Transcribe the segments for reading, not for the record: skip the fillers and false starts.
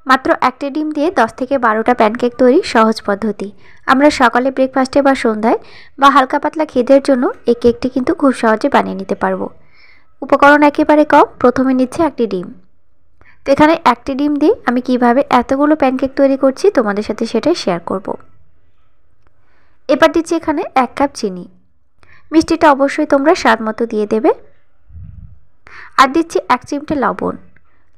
মাত্র একটি ডিম দিয়ে 10 থেকে 12টা প্যানকেক তৈরি সহজ পদ্ধতি। আমরা সকালে ব্রেকফাস্টে বা সন্ধ্যায় বা হালকা পাতলা খিদের জন্য এই কেকটি কিন্তু খুব সহজে বানিয়ে নিতে পারবো। উপকরণ একেবারে কম। প্রথমে নিচ্ছে একটি ডিম। তো এখানে একটি ডিম দিয়ে আমি কিভাবে এতগুলো প্যানকেক তৈরি করছি তোমাদের সাথে সেটাই শেয়ার করব। এবার দিচ্ছি এখানে 1 কাপ চিনি। মিষ্টিটা অবশ্যই তোমরা স্বাদ মতো দিয়ে দেবে। আর দিচ্ছি 1 চিমটে লবণ।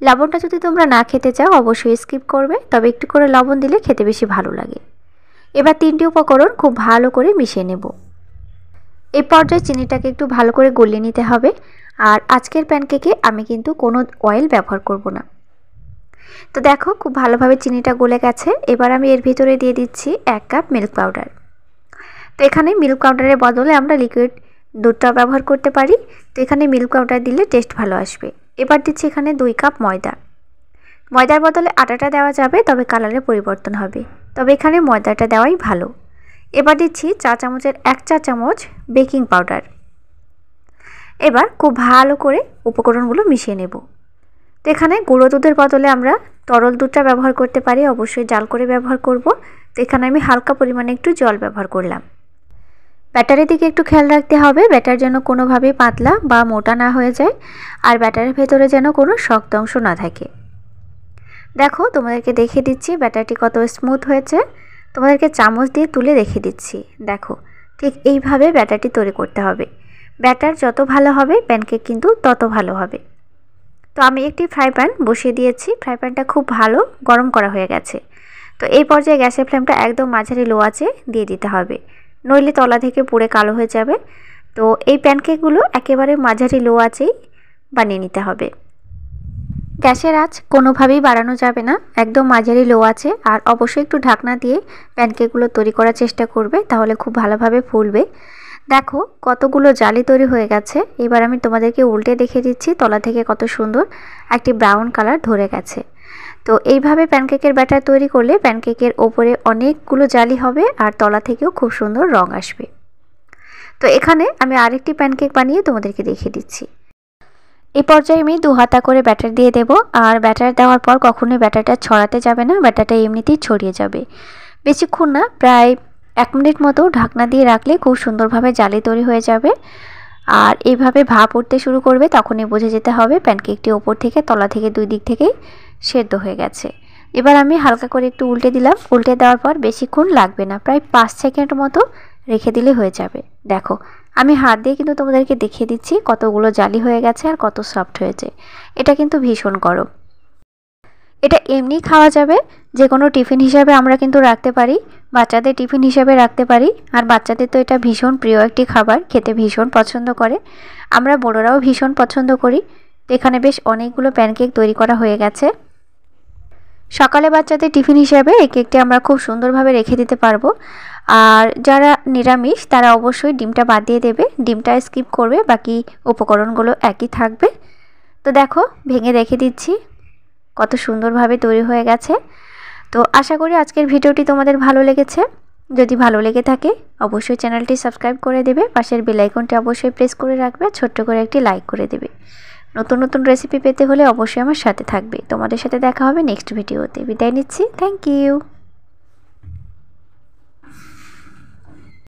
লবণটা যদি তোমরা না খেতে চাও অবশ্যই স্কিপ করবে, তবে একটু করে লবণ দিলে খেতে বেশি ভালো লাগে। এবার 3টি উপকরণ খুব ভালো করে মিশিয়ে নেব। এই পর্যায়ে চিনিটাকে একটু ভালো করে গলিয়ে নিতে হবে। আর আজকের প্যানকেকে আমি কিন্তু কোনো অয়েল ব্যবহার করব না। তো দেখো খুব ভালোভাবে চিনিটা গলে গেছে। এবার আমি এর ভিতরে দিয়ে দিচ্ছি 1 কাপ মিল্ক পাউডার। তো এখানে মিল্ক পাউডারের বদলে আমরা লিকুইড দুধটা ব্যবহার করতে পারি। তো এখানে মিল্ক পাউডার দিলে টেস্ট ভালো আসবে। এবার দিচ্ছি এখানে 2 কাপ ময়দা। ময়দার বদলে আটাটা দেওয়া যাবে, তবে কালারের পরিবর্তন হবে, তবে এখানে ময়দাটা দেওয়াই ভালো। এবার দিচ্ছি চা চামচের 1 চা চামচ বেকিং পাউডার। এবার খুব ভালো করে উপকরণগুলো মিশিয়ে নেব। তো এখানে গুঁড়ো দুধের বদলে আমরা তরল দুধটা ব্যবহার করতে পারি, অবশ্যই জাল করে ব্যবহার করব। তো এখানে আমি হালকা পরিমাণে একটু জল ব্যবহার করলাম। ব্যাটারের দিকে একটু খেয়াল রাখতে হবে, ব্যাটার যেন কোনোভাবেই পাতলা বা মোটা না হয়ে যায়, আর ব্যাটারের ভেতরে যেন কোনো শক্ত অংশ না থাকে। দেখো তোমাদেরকে দেখিয়ে দিচ্ছি ব্যাটারটি কত স্মুথ হয়েছে। তোমাদেরকে চামচ দিয়ে তুলে দেখিয়ে দিচ্ছি। দেখো ঠিক এইভাবে ব্যাটারটি তৈরি করতে হবে। ব্যাটার যত ভালো হবে প্যানকেক কিন্তু তত ভালো হবে। তো আমি একটি ফ্রাই প্যান বসিয়ে দিয়েছি। ফ্রাই প্যানটা খুব ভালো গরম করা হয়ে গেছে। তো এই পর্যায়ে গ্যাসের ফ্লেমটা একদম মাঝারি লো আঁচে দিয়ে দিতে হবে, নইলে তলা থেকে পুড়ে কালো হয়ে যাবে। তো এই প্যানকেকগুলো একেবারে মাঝারি লো আঁচেই বানিয়ে নিতে হবে। গ্যাসের আঁচ কোনোভাবেই বাড়ানো যাবে না, একদম মাঝারি লো আছে। আর অবশ্যই একটু ঢাকনা দিয়ে প্যানকেকগুলো তৈরি করার চেষ্টা করবে, তাহলে খুব ভালোভাবে ফুলবে। দেখো কতগুলো জালি তৈরি হয়ে গেছে। এবার আমি তোমাদেরকে উল্টে দেখিয়ে দিচ্ছি তলা থেকে কত সুন্দর একটি ব্রাউন কালার ধরে গেছে। তো এইভাবে প্যানকেকের ব্যাটার তৈরি করলে প্যানকেকের ওপরে অনেকগুলো জালি হবে আর তলা থেকেও খুব সুন্দর রং আসবে। তো এখানে আমি আরেকটি প্যানকেক বানিয়ে তোমাদেরকে দেখিয়ে দিচ্ছি। এই পর্যায়ে আমি 2 হাতা করে ব্যাটার দিয়ে দেব। আর ব্যাটার দেওয়ার পর কখনোই ব্যাটারটা ছড়াতে যাবে না, ব্যাটারটা এমনিতেই ছড়িয়ে যাবে। বেশিক্ষণ না, প্রায় 1 মিনিট মতো ঢাকনা দিয়ে রাখলে খুব সুন্দরভাবে জালি তৈরি হয়ে যাবে। আর এইভাবে ভাপ উঠতে শুরু করবে, তখনই বুঝে যেতে হবে প্যানকেকটি ওপর থেকে তলা থেকে 2 দিক থেকেই সেদ্ধ হয়ে গেছে। এবার আমি হালকা করে একটু উল্টে দিলাম। উল্টে দেওয়ার পর বেশিক্ষণ লাগবে না, প্রায় 5 সেকেন্ড মতো রেখে দিলে হয়ে যাবে। দেখো আমি হাত দিয়ে কিন্তু তোমাদেরকে দেখিয়ে দিচ্ছি কতগুলো জালি হয়ে গেছে আর কত সফট হয়েছে। এটা কিন্তু ভীষণ গরম। এটা এমনি খাওয়া যাবে, যে কোনো টিফিন হিসাবে আমরা কিন্তু রাখতে পারি, বাচ্চাদের টিফিন হিসাবে রাখতে পারি। আর বাচ্চাদের তো এটা ভীষণ প্রিয় একটি খাবার, খেতে ভীষণ পছন্দ করে। আমরা বড়রাও ভীষণ পছন্দ করি। তো এখানে বেশ অনেকগুলো প্যানকেক তৈরি করা হয়ে গেছে। সকালে বাচ্চাদের টিফিন হিসাবে এই কেকটি আমরা খুব সুন্দরভাবে রেখে দিতে পারবো। আর যারা নিরামিষ তারা অবশ্যই ডিমটা বাদ দিয়ে দেবে, ডিমটা স্কিপ করবে, বাকি উপকরণগুলো একই থাকবে। তো দেখো ভেঙে রেখে দিচ্ছি, কত সুন্দরভাবে তৈরি হয়ে গেছে। তো আশা করি আজকের ভিডিওটি তোমাদের ভালো লেগেছে। যদি ভালো লেগে থাকে অবশ্যই চ্যানেলটি সাবস্ক্রাইব করে দেবে, পাশের বেল আইকনটি অবশ্যই প্রেস করে রাখবে, ছোট্ট করে একটি লাইক করে দেবে। নতুন নতুন রেসিপি পেতে হলে অবশ্যই আমার সাথে থাকবে। তোমাদের সাথে দেখা হবে নেক্সট ভিডিওতে। বিদায় নিচ্ছি। Thank you.